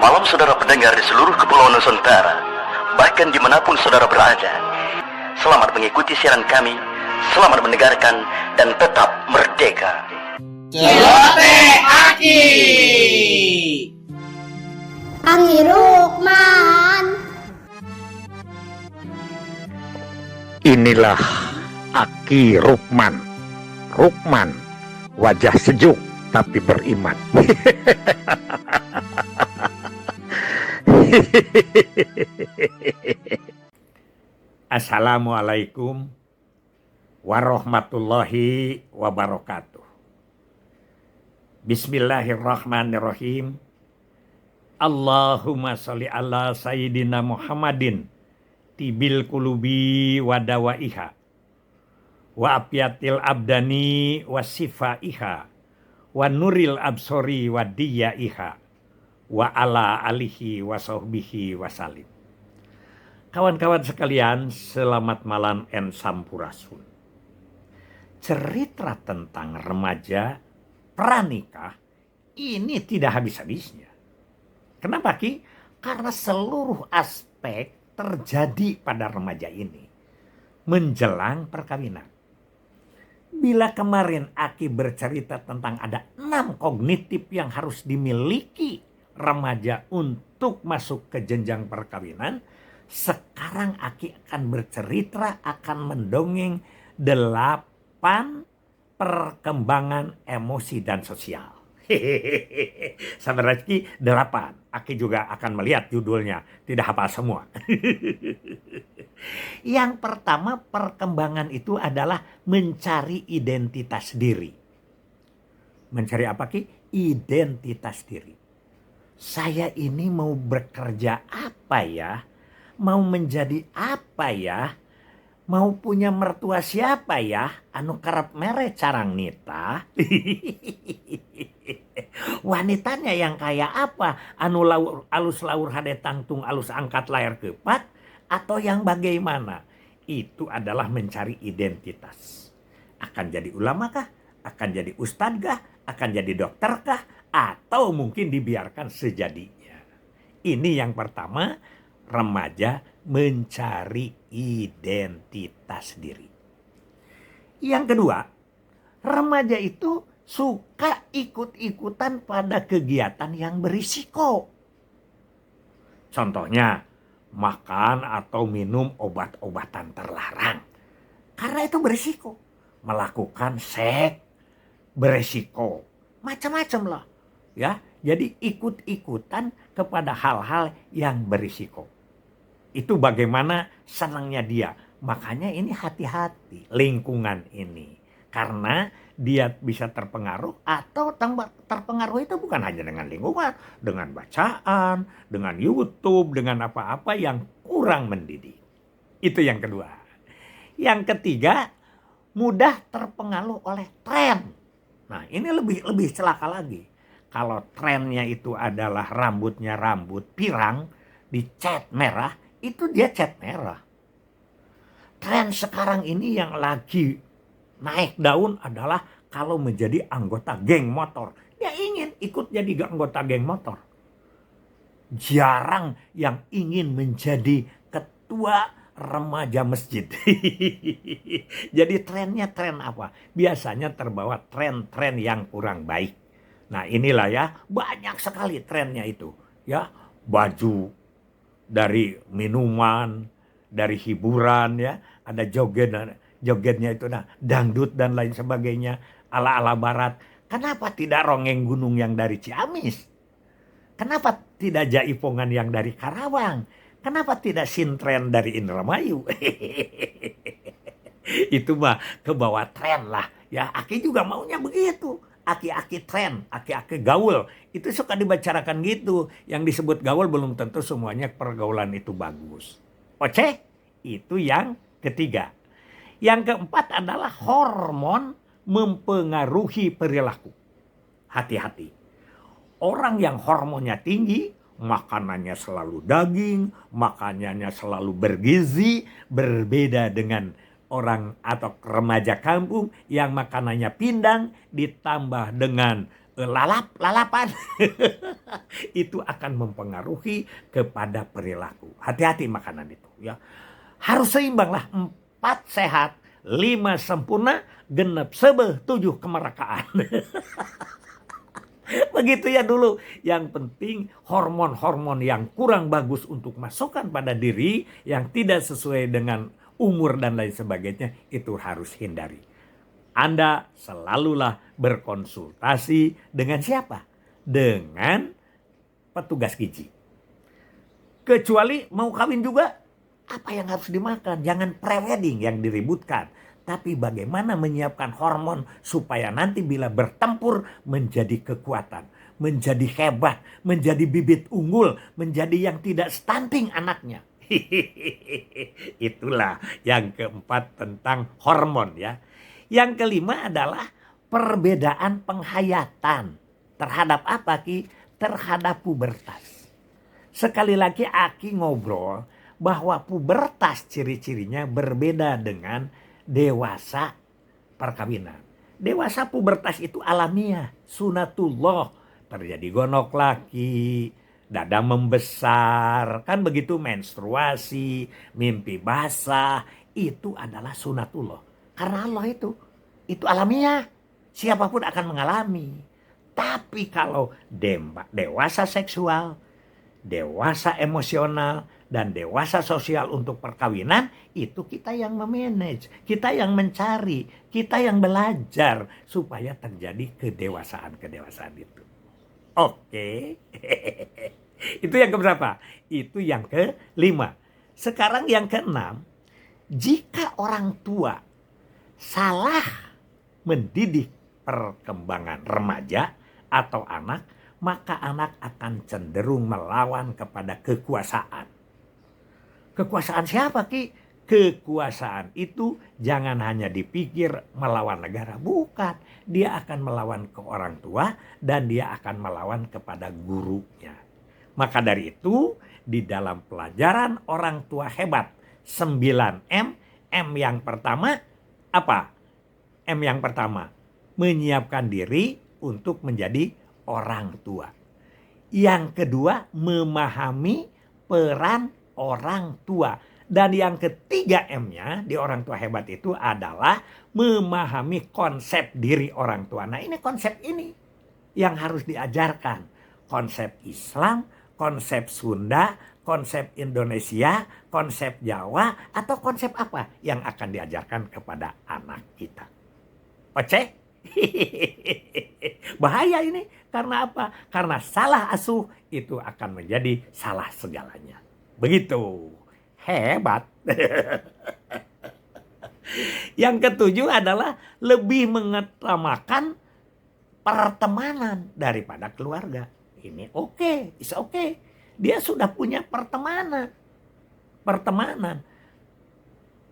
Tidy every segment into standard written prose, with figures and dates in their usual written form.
Malam saudara pendengar di seluruh kepulauan Nusantara, bahkan dimanapun saudara berada. Selamat mengikuti siaran kami, selamat mendengarkan, dan tetap merdeka. Celote Aki. Aki Rukman. Inilah Aki Rukman. Rukman, wajah sejuk tapi beriman. Assalamualaikum warahmatullahi wabarakatuh. Bismillahirrahmanirrahim. Allahumma sholli ala sayyidina Muhammadin tibil kulubi wadawaiha wa apiatil abdani wa sifaiha wa nuril absori wa diyaiha wa ala alihi wa sahbihi wa salim. Kawan-kawan sekalian, selamat malam en sampurasun. Cerita tentang remaja pranikah ini tidak habis-habisnya. Kenapa Ki? Karena seluruh aspek terjadi pada remaja ini menjelang perkawinan. Bila kemarin Aki bercerita tentang ada 6 kognitif yang harus dimiliki remaja untuk masuk ke jenjang perkawinan, sekarang Aki akan bercerita, akan mendongeng 8 perkembangan emosi dan sosial. Hehehe, sabar Aki 8. Aki juga akan melihat judulnya, tidak hafal semua. Yang pertama, perkembangan itu adalah mencari identitas diri. Mencari apa Ki? Identitas diri. Saya ini mau bekerja apa ya? Mau menjadi apa ya? Mau punya mertua siapa ya? Anu kerep mere carang nita. Wanitanya yang kayak apa? Anu alus laur hade tangtung alus angkat layar kepat, atau yang bagaimana? Itu adalah mencari identitas. Akan jadi ulama kah? Akan jadi ustadz kah? Akan jadi dokter kah? Atau mungkin dibiarkan sejadinya. Ini yang pertama, remaja mencari identitas diri. Yang kedua, remaja itu suka ikut-ikutan pada kegiatan yang berisiko. Contohnya, makan atau minum obat-obatan terlarang. Karena itu berisiko. Melakukan seks berisiko. Macam-macam lah. Ya, jadi ikut-ikutan kepada hal-hal yang berisiko. Itu bagaimana senangnya dia. Makanya ini hati-hati lingkungan ini. Karena dia bisa terpengaruh, atau terpengaruh itu bukan hanya dengan lingkungan, dengan bacaan, dengan YouTube, dengan apa-apa yang kurang mendidik. Itu yang kedua. Yang ketiga, mudah terpengaruh oleh tren. Nah, ini lebih celaka lagi. Kalau trennya itu adalah rambutnya rambut pirang, dicat merah, itu dia cat merah. Tren sekarang ini yang lagi naik daun adalah kalau menjadi anggota geng motor. Dia ingin ikut jadi anggota geng motor. Jarang yang ingin menjadi ketua remaja masjid. Jadi trennya tren apa? Biasanya terbawa tren-tren yang kurang baik. Nah inilah ya, banyak sekali trennya itu. Ya, baju dari minuman, dari hiburan ya, ada jogetnya itu, nah dangdut dan lain sebagainya ala-ala barat. Kenapa tidak rongeng gunung yang dari Ciamis? Kenapa tidak jaipongan yang dari Karawang? Kenapa tidak sintren dari Indramayu? Itu mah ke bawah tren lah. Ya, Aki juga maunya begitu. Aki-aki tren, aki-aki gaul. Itu suka dibicarakan gitu. Yang disebut gaul belum tentu semuanya pergaulan itu bagus. Oke, itu yang ketiga. Yang keempat adalah hormon mempengaruhi perilaku. Hati-hati. Orang yang hormonnya tinggi, makanannya selalu daging, makanannya selalu bergizi, berbeda dengan orang atau remaja kampung yang makanannya pindang ditambah dengan lalapan itu akan mempengaruhi kepada perilaku. Hati-hati makanan itu ya. Harus seimbang lah, 4 sehat, 5 sempurna, genep sebeh 7 kemerdekaan. Begitu ya dulu. Yang penting hormon-hormon yang kurang bagus untuk masukkan pada diri, yang tidak sesuai dengan umur dan lain sebagainya, itu harus hindari. Anda selalulah berkonsultasi dengan siapa? Dengan petugas gizi. Kecuali mau kawin juga, apa yang harus dimakan? Jangan pre-wedding yang diributkan. Tapi bagaimana menyiapkan hormon supaya nanti bila bertempur menjadi kekuatan, menjadi hebat, menjadi bibit unggul, menjadi yang tidak stunting anaknya. Itulah yang keempat tentang hormon ya. Yang kelima adalah perbedaan penghayatan. Terhadap apa Ki? Terhadap pubertas. Sekali lagi Aki ngobrol bahwa pubertas ciri-cirinya berbeda dengan dewasa perkawinan. Dewasa pubertas itu alamiah, sunatullah. Terjadi gonok laki, dada membesar, kan begitu, menstruasi, mimpi basah, itu adalah sunatullah. Karena Allah itu alamiah. Siapapun akan mengalami. Tapi kalau dewasa seksual, dewasa emosional, dan dewasa sosial untuk perkawinan, itu kita yang memanage, kita yang mencari, kita yang belajar supaya terjadi kedewasaan itu. Oke. Itu yang keberapa? Itu yang kelima. Sekarang yang keenam, jika orang tua salah mendidik perkembangan remaja atau anak, maka anak akan cenderung melawan kepada kekuasaan. Kekuasaan siapa Ki? Kekuasaan itu jangan hanya dipikir melawan negara. Bukan. Dia akan melawan ke orang tua dan dia akan melawan kepada gurunya. Maka dari itu di dalam pelajaran orang tua hebat 9M. M yang pertama apa? M yang pertama menyiapkan diri untuk menjadi orang tua. Yang kedua memahami peran orang tua. Dan yang ketiga M-nya di orang tua hebat itu adalah memahami konsep diri orang tua. Nah ini konsep ini yang harus diajarkan. Konsep Islam, konsep Sunda, konsep Indonesia, konsep Jawa, atau konsep apa yang akan diajarkan kepada anak kita. Oke? Bahaya ini. Karena apa? Karena salah asuh itu akan menjadi salah segalanya. Begitu. Hebat. Yang ketujuh adalah lebih mengutamakan pertemanan daripada keluarga. Ini oke, it's okay. Dia sudah punya pertemanan.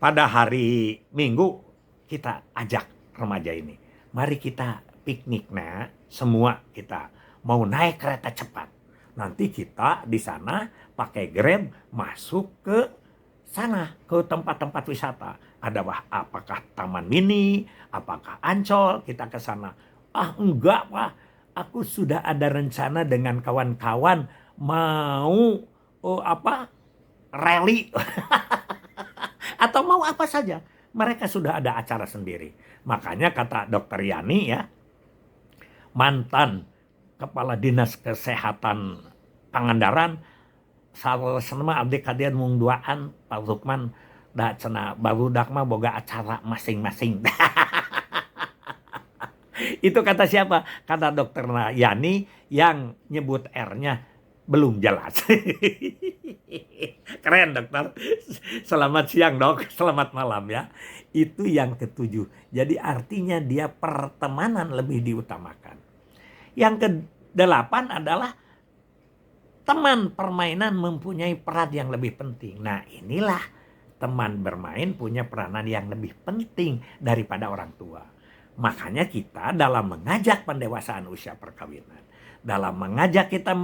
Pada hari Minggu kita ajak remaja ini. Mari kita piknik, nah, semua kita mau naik kereta cepat. Nanti kita di sana pakai Grab masuk ke sana, ke tempat-tempat wisata. Apakah Taman Mini, apakah Ancol, kita ke sana. Ah enggak Pak, aku sudah ada rencana dengan kawan-kawan mau rally atau mau apa saja. Mereka sudah ada acara sendiri. Makanya kata Dokter Yani ya, mantan Kepala Dinas Kesehatan Pangandaran, sama abdi kadian mung duaan Pak Lukman da cenah barudak mah boga acara masing-masing. Itu kata siapa? Kata Dokter Yani yang nyebut R-nya belum jelas. Keren dokter. Selamat siang dok, selamat malam ya. Itu yang ketujuh. Jadi artinya dia pertemanan lebih diutamakan. Yang kedelapan adalah teman permainan mempunyai peran yang lebih penting. Nah inilah teman bermain punya peranan yang lebih penting daripada orang tua. Makanya kita dalam mengajak pendewasaan usia perkawinan, dalam mengajak kita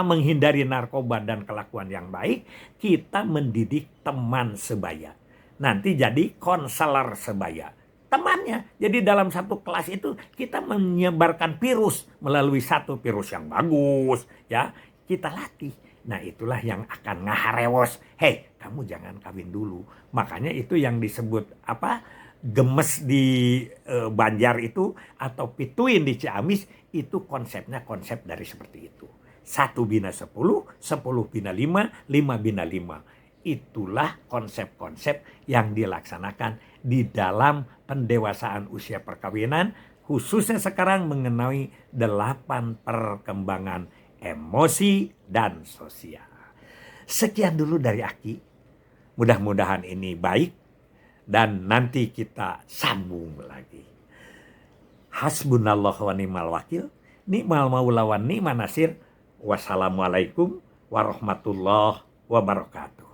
menghindari narkoba dan kelakuan yang baik, kita mendidik teman sebaya. Nanti jadi konselor sebaya. temannya. Jadi dalam satu kelas itu kita menyebarkan virus melalui satu virus yang bagus, ya. Kita latih. Nah, itulah yang akan ngaharewos. Hei, kamu jangan kawin dulu. Makanya itu yang disebut apa? Gemes di Banjar itu atau pituin di Ciamis itu konsepnya konsep dari seperti itu. 1 bina 10, 10 bina 5, 5 bina 5. Itulah konsep-konsep yang dilaksanakan di dalam pendewasaan usia perkawinan, khususnya sekarang mengenai 8 perkembangan emosi dan sosial. Sekian dulu dari Aki. Mudah-mudahan ini baik dan nanti kita sambung lagi. Hasbunallah wa ni'mal wakil, ni'mal maula wa ni'man nasir. Wassalamualaikum warahmatullahi wabarakatuh.